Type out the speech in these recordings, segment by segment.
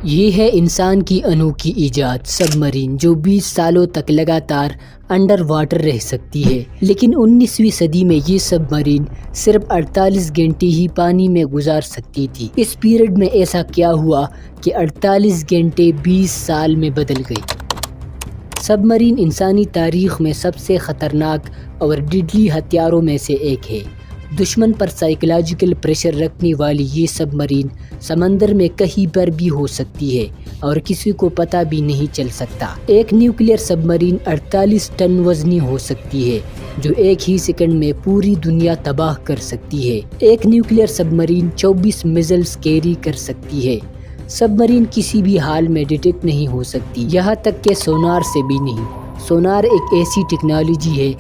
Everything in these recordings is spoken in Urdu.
یہ ہے انسان کی انوکھی ایجاد سب مرین، جو 20 سالوں تک لگاتار انڈر واٹر رہ سکتی ہے۔ لیکن 19ویں صدی میں یہ سب مرین صرف 48 گھنٹے ہی پانی میں گزار سکتی تھی۔ اس پیریڈ میں ایسا کیا ہوا کہ 48 گھنٹے 20 سال میں بدل گئے۔ سب مرین انسانی تاریخ میں سب سے خطرناک اور ڈیڈلی ہتھیاروں میں سے ایک ہے۔ دشمن پر سائیکولوجیکل پریشر رکھنے والی یہ سب مرین سمندر میں کہیں پر بھی ہو سکتی ہے اور کسی کو پتہ بھی نہیں چل سکتا۔ ایک نیوکلیئر سب مرین 48 ٹن وزنی ہو سکتی ہے، جو ایک ہی سیکنڈ میں پوری دنیا تباہ کر سکتی ہے۔ ایک نیوکلیئر سب مرین 24 میزائلز کیری کر سکتی ہے۔ سب مرین کسی بھی حال میں ڈیٹیکٹ نہیں ہو سکتی، یہاں تک کہ سونار سے بھی نہیں۔ سونار ایک ایسی ٹیکنالوجی ہے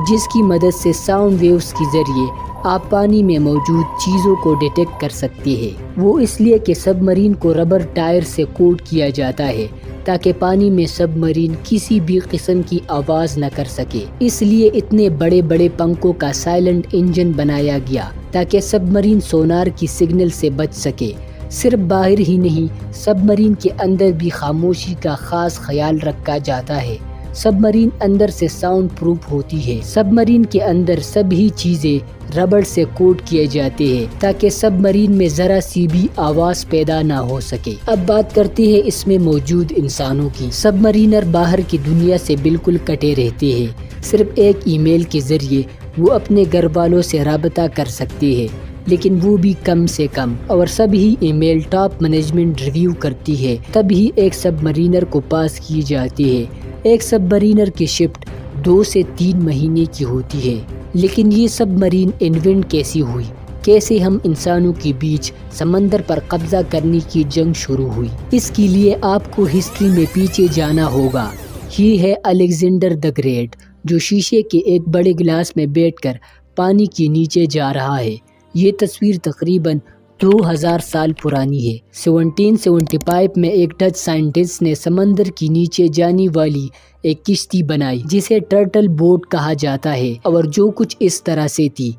جس کی مدد سے ساؤنڈ ویوز کے ذریعے آپ پانی میں موجود چیزوں کو ڈیٹیکٹ کر سکتے ہیں۔ وہ اس لیے کہ سب مرین کو ربر ٹائر سے کوٹ کیا جاتا ہے تاکہ پانی میں سب مرین کسی بھی قسم کی آواز نہ کر سکے۔ اس لیے اتنے بڑے بڑے پنکھوں کا سائلنٹ انجن بنایا گیا تاکہ سب مرین سونار کی سگنل سے بچ سکے۔ صرف باہر ہی نہیں، سب مرین کے اندر بھی خاموشی کا خاص خیال رکھا جاتا ہے۔ سب مرین اندر سے ساؤنڈ پروف ہوتی ہے۔ سب مرین کے اندر سبھی چیزیں ربڑ سے کوٹ کیے جاتے ہیں تاکہ سب مرین میں ذرا سی بھی آواز پیدا نہ ہو سکے۔ اب بات کرتے ہیں اس میں موجود انسانوں کی۔ سب مرینر باہر کی دنیا سے بالکل کٹے رہتے ہیں۔ صرف ایک ای میل کے ذریعے وہ اپنے گھر والوں سے رابطہ کر سکتے ہیں، لیکن وہ بھی کم سے کم، اور سبھی ای میل ٹاپ مینجمنٹ ریویو کرتی ہے، تب ہی ایک سب مرینر کو پاس کی جاتی ہے۔ ایک سب مرینر کی شفٹ 2 سے 3 مہینے کی ہوتی ہے۔ لیکن یہ سب مرین انوینٹ کیسی ہوئی؟ کیسے ہم انسانوں کے بیچ سمندر پر قبضہ کرنے کی جنگ شروع ہوئی؟ اس کے لیے آپ کو ہسٹری میں پیچھے جانا ہوگا۔ یہ ہے الیگزینڈر دی گریٹ، جو شیشے کے ایک بڑے گلاس میں بیٹھ کر پانی کے نیچے جا رہا ہے۔ یہ تصویر تقریباً 2000 سال پرانی ہے۔ 1775 میں ایک ڈچ سائنٹسٹ نے سمندر کے نیچے جانے والی ایک کشتی بنائی جسے ٹرٹل بوٹ کہا جاتا ہے، اور جو کچھ اس طرح سے تھی۔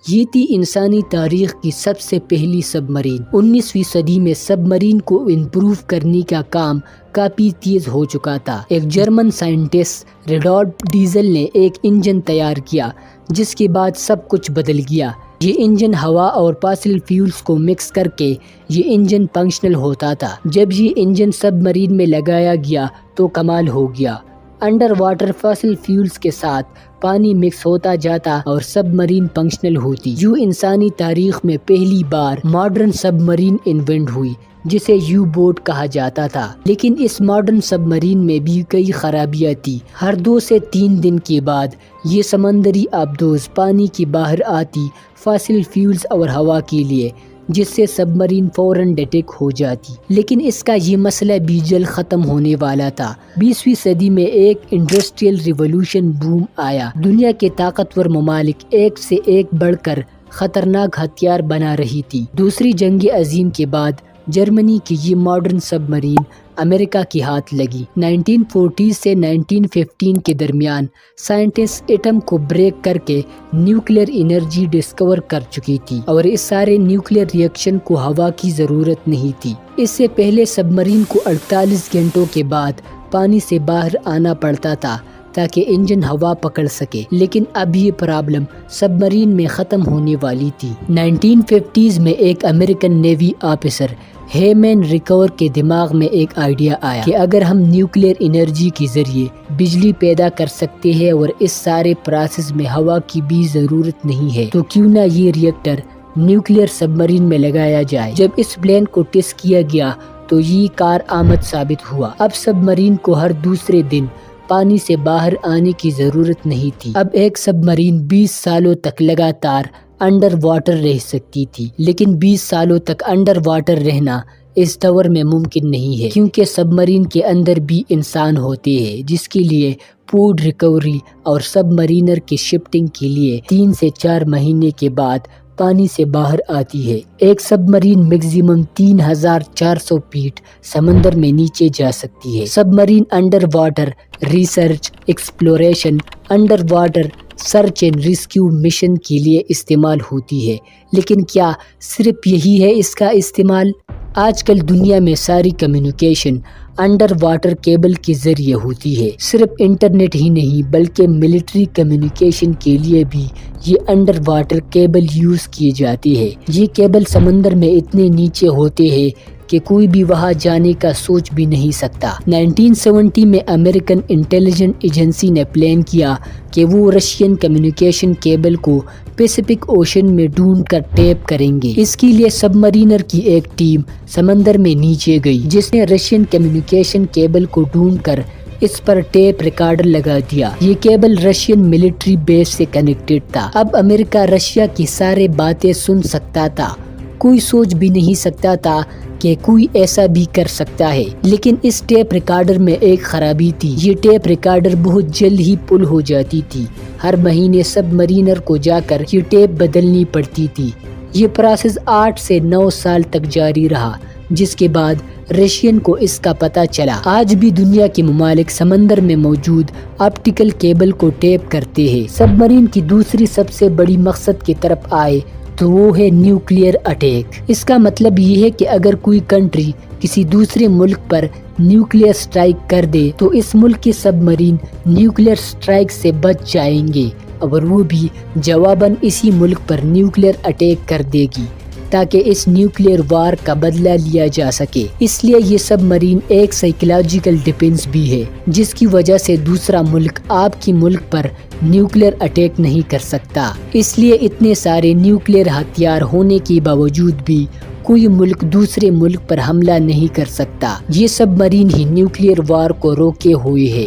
یہ تھی انسانی تاریخ کی سب سے پہلی سب مرین۔ 19ویں صدی میں سب مرین کو امپروو کرنے کا کام کافی تیز ہو چکا تھا۔ ایک جرمن سائنٹسٹ ریڈولف ڈیزل نے ایک انجن تیار کیا جس کے بعد سب کچھ بدل گیا۔ یہ انجن ہوا اور فاسل فیولز کو مکس کر کے یہ انجن فنکشنل ہوتا تھا۔ جب یہ انجن سب مرین میں لگایا گیا تو کمال ہو گیا۔ انڈر واٹر فاسل فیولز کے ساتھ پانی مکس ہوتا جاتا اور سب مرین فنکشنل ہوتی۔ جو انسانی تاریخ میں پہلی بار ماڈرن سب مرین انوینٹ ہوئی جسے یو بوٹ کہا جاتا تھا۔ لیکن اس ماڈرن سب مرین میں بھی کئی خرابیاں تھی۔ ہر 2 سے 3 دن کے بعد یہ سمندری آبدوز پانی کے باہر آتی فاسل فیولز اور ہوا کے لیے، جس سے سب مرین فوراً ڈیٹیکٹ ہو جاتی۔ لیکن اس کا یہ مسئلہ بھی جلد ختم ہونے والا تھا۔ 20ویں صدی میں ایک انڈسٹریل ریولوشن بوم آیا۔ دنیا کے طاقتور ممالک ایک سے ایک بڑھ کر خطرناک ہتھیار بنا رہی تھی۔ دوسری جنگ عظیم کے بعد جرمنی کی یہ ماڈرن سب مرین امریکہ کے ہاتھ لگی۔ 1940 سے 1915 کے درمیان سائنٹسٹ ایٹم کو بریک کر کے نیوکلیئر انرجی ڈسکور کر چکی تھی، اور اس سارے نیوکلیئر ری ایکشن کو ہوا کی ضرورت نہیں تھی۔ اس سے پہلے سب مرین کو 48 گھنٹوں کے بعد پانی سے باہر آنا پڑتا تھا تاکہ انجن ہوا پکڑ سکے۔ لیکن اب یہ پرابلم سب مرین میں ختم ہونے والی تھی۔ 1950s میں ایک American navy officer human recover کے دماغ میں ایک آئیڈیا آیا کہ اگر ہم نیوکلیئر انرجی کے ذریعے بجلی پیدا کر سکتے ہیں اور اس سارے پروسیس میں ہوا کی بھی ضرورت نہیں ہے، تو کیوں نہ یہ ری ایکٹر نیوکلیئر سب مرین میں لگایا جائے۔ جب اس پلان کو ٹیسٹ کیا گیا تو یہ کارآمد ثابت ہوا۔ اب سب مرین کو ہر دوسرے دن پانی سے باہر آنے کی ضرورت نہیں تھی۔ اب ایک سب مرین 20 سالوں تک لگاتار انڈر واٹر رہ سکتی تھی۔ لیکن 20 سالوں تک انڈر واٹر رہنا اس دور میں ممکن نہیں ہے، کیونکہ سب مرین کے اندر بھی انسان ہوتے ہیں، جس کے لیے فوڈ ریکوری اور سب مرینر کی شفٹنگ کے لیے 3 سے 4 مہینے کے بعد پانی سے باہر آتی ہے۔ ایک سب مرین میکسیمم 3400 فیٹ سمندر میں نیچے جا سکتی ہے۔ Submarine underwater research, exploration, underwater search and rescue mission کے لیے استعمال ہوتی ہے۔ لیکن کیا صرف یہی ہے اس کا استعمال؟ آج کل دنیا میں ساری کمیونیکیشن انڈر واٹر کیبل کے ذریعے ہوتی ہے۔ صرف انٹرنیٹ ہی نہیں بلکہ ملٹری کمیونیکیشن کے لیے بھی یہ انڈر واٹر کیبل یوز کیے جاتے ہیں۔ یہ کیبل سمندر میں اتنے نیچے ہوتے ہیں کہ کوئی بھی وہاں جانے کا سوچ بھی نہیں سکتا۔ 1970 میں امریکن انٹیلیجنس ایجنسی نے پلان کیا کہ وہ رشین کمیونیکیشن کیبل کو پیسیفک اوشن میں ڈھونڈ کر ٹیپ کریں گے۔ اس کے لیے سب مرینر کی ایک ٹیم سمندر میں نیچے گئی جس نے رشین کمیونیکیشن کیبل کو ڈھونڈ کر اس پر ٹیپ ریکارڈر لگا دیا۔ یہ کیبل رشین ملٹری بیس سے کنیکٹڈ تھا۔ اب امریکہ رشیا کی سارے باتیں سن سکتا تھا۔ کوئی سوچ بھی نہیں سکتا تھا کہ کوئی ایسا بھی کر سکتا ہے۔ لیکن اس ٹیپ ریکارڈر میں ایک خرابی تھی۔ یہ ٹیپ ریکارڈر بہت جلد ہی پل ہو جاتی تھی۔ ہر مہینے سب مرینر کو جا کر یہ ٹیپ بدلنی پڑتی تھی۔ یہ پروسیس 8 سے 9 سال تک جاری رہا، جس کے بعد رشین کو اس کا پتہ چلا۔ آج بھی دنیا کے ممالک سمندر میں موجود آپٹیکل کیبل کو ٹیپ کرتے ہیں۔ سب مرین کی دوسری سب سے بڑی مقصد کی طرف آئے تو وہ ہے نیوکلیئر اٹیک۔ اس کا مطلب یہ ہے کہ اگر کوئی کنٹری کسی دوسرے ملک پر نیوکلیئر سٹرائک کر دے تو اس ملک کے سب مرین نیوکلیئر سٹرائک سے بچ جائیں گے، اور وہ بھی جواباً اسی ملک پر نیوکلیئر اٹیک کر دے گی تاکہ اس نیوکلیئر وار کا بدلہ لیا جا سکے۔ اس لیے یہ سب مرین ایک سائیکولوجیکل ڈیفنس بھی ہے، جس کی وجہ سے دوسرا ملک آپ کی ملک پر نیوکلیئر اٹیک نہیں کر سکتا۔ اس لیے اتنے سارے نیوکلیئر ہتھیار ہونے کے باوجود بھی کوئی ملک دوسرے ملک پر حملہ نہیں کر سکتا۔ یہ سب مرین ہی نیوکلیئر وار کو روکے ہوئے ہے۔